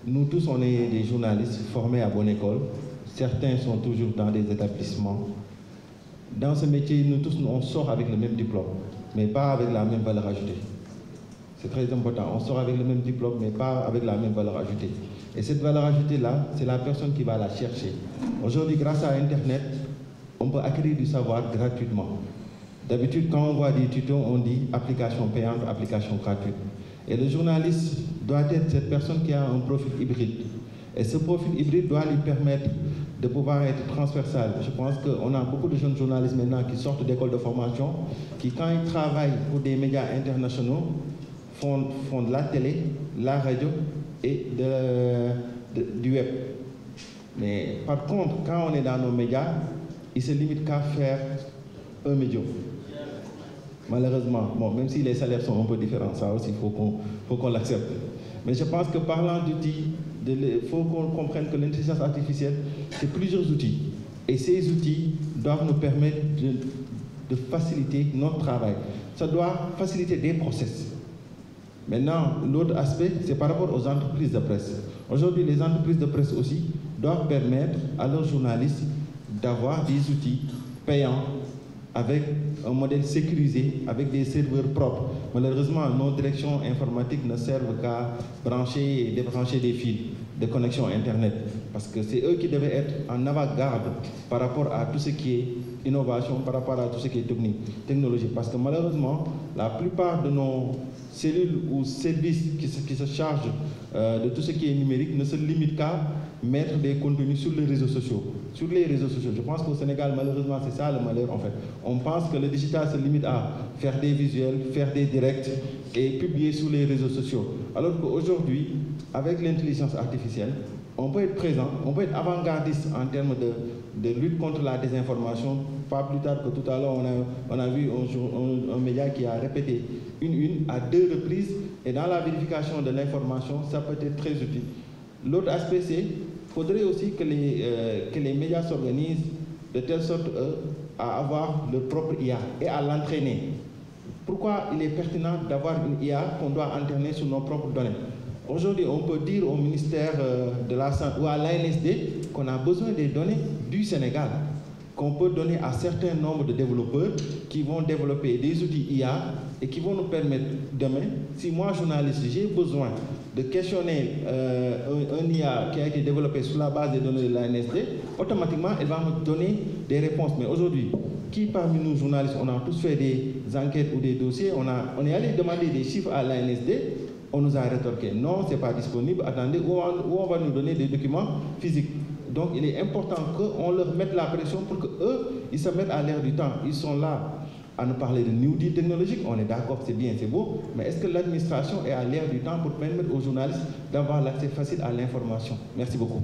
nous tous, on est des journalistes formés à bonne école. Certains sont toujours dans des établissements. Dans ce métier, nous tous, on sort avec le même diplôme, mais pas avec la même valeur ajoutée. C'est très important. On sort avec le même diplôme, mais pas avec la même valeur ajoutée. Et cette valeur ajoutée-là, c'est la personne qui va la chercher. Aujourd'hui, grâce à Internet, on peut acquérir du savoir gratuitement. D'habitude, quand on voit des tutos, on dit application payante, application gratuite. Et le journaliste doit être cette personne qui a un profil hybride. Et ce profil hybride doit lui permettre de pouvoir être transversal. Je pense qu'on a beaucoup de jeunes journalistes maintenant qui sortent d'écoles de formation, qui, quand ils travaillent pour des médias internationaux, font de la télé, la radio et du web. Mais par contre, quand on est dans nos médias, ils se limitent qu'à faire un médium. Malheureusement, bon, même si les salaires sont un peu différents, ça aussi, il faut qu'on l'accepte. Mais je pense que parlant d'outils, il faut qu'on comprenne que l'intelligence artificielle, c'est plusieurs outils. Et ces outils doivent nous permettre de faciliter notre travail. Ça doit faciliter des process. Maintenant, l'autre aspect, c'est par rapport aux entreprises de presse. Aujourd'hui, les entreprises de presse aussi doivent permettre à leurs journalistes d'avoir des outils payants avec un modèle sécurisé, avec des serveurs propres. Malheureusement, nos directions informatiques ne servent qu'à brancher et débrancher des fils de connexion Internet. Parce que c'est eux qui devaient être en avant-garde par rapport à tout ce qui est innovation, par rapport à tout ce qui est technologie. Parce que malheureusement, la plupart de nos cellules ou services qui se chargent de tout ce qui est numérique ne se limitent qu'à mettre des contenus sur les réseaux sociaux. Sur les réseaux sociaux. Je pense qu'au Sénégal, malheureusement, c'est ça le malheur en fait. On pense que le digital se limite à faire des visuels, faire des directs et publier sur les réseaux sociaux. Alors qu'aujourd'hui, avec l'intelligence artificielle, on peut être présent, on peut être avant-gardiste en termes de lutte contre la désinformation. Pas plus tard que tout à l'heure, on a vu un média qui a répété une à 2 reprises, et dans la vérification de l'information, ça peut être très utile. L'autre aspect, c'est qu'il faudrait aussi que les médias s'organisent de telle sorte à avoir leur propre IA et à l'entraîner. Pourquoi il est pertinent d'avoir une IA qu'on doit entraîner sur nos propres données? Aujourd'hui, on peut dire au ministère de la Santé ou à l'ANSD qu'on a besoin des données du Sénégal, qu'on peut donner à certains nombres de développeurs qui vont développer des outils IA et qui vont nous permettre demain, si moi, journaliste, j'ai besoin de questionner un IA qui a été développé sur la base des données de l'ANSD, automatiquement, elle va me donner des réponses. Mais aujourd'hui, qui parmi nous, journalistes, on a tous fait des enquêtes ou des dossiers, on est allé demander des chiffres à l'ANSD, on nous a rétorqué, non, ce n'est pas disponible, attendez, où on va nous donner des documents physiques. Donc il est important qu'on leur mette la pression pour qu'eux, ils se mettent à l'air du temps. Ils sont là à nous parler de New Deal technologique, on est d'accord, c'est bien, c'est beau, mais est-ce que l'administration est à l'air du temps pour permettre aux journalistes d'avoir l'accès facile à l'information? Merci beaucoup.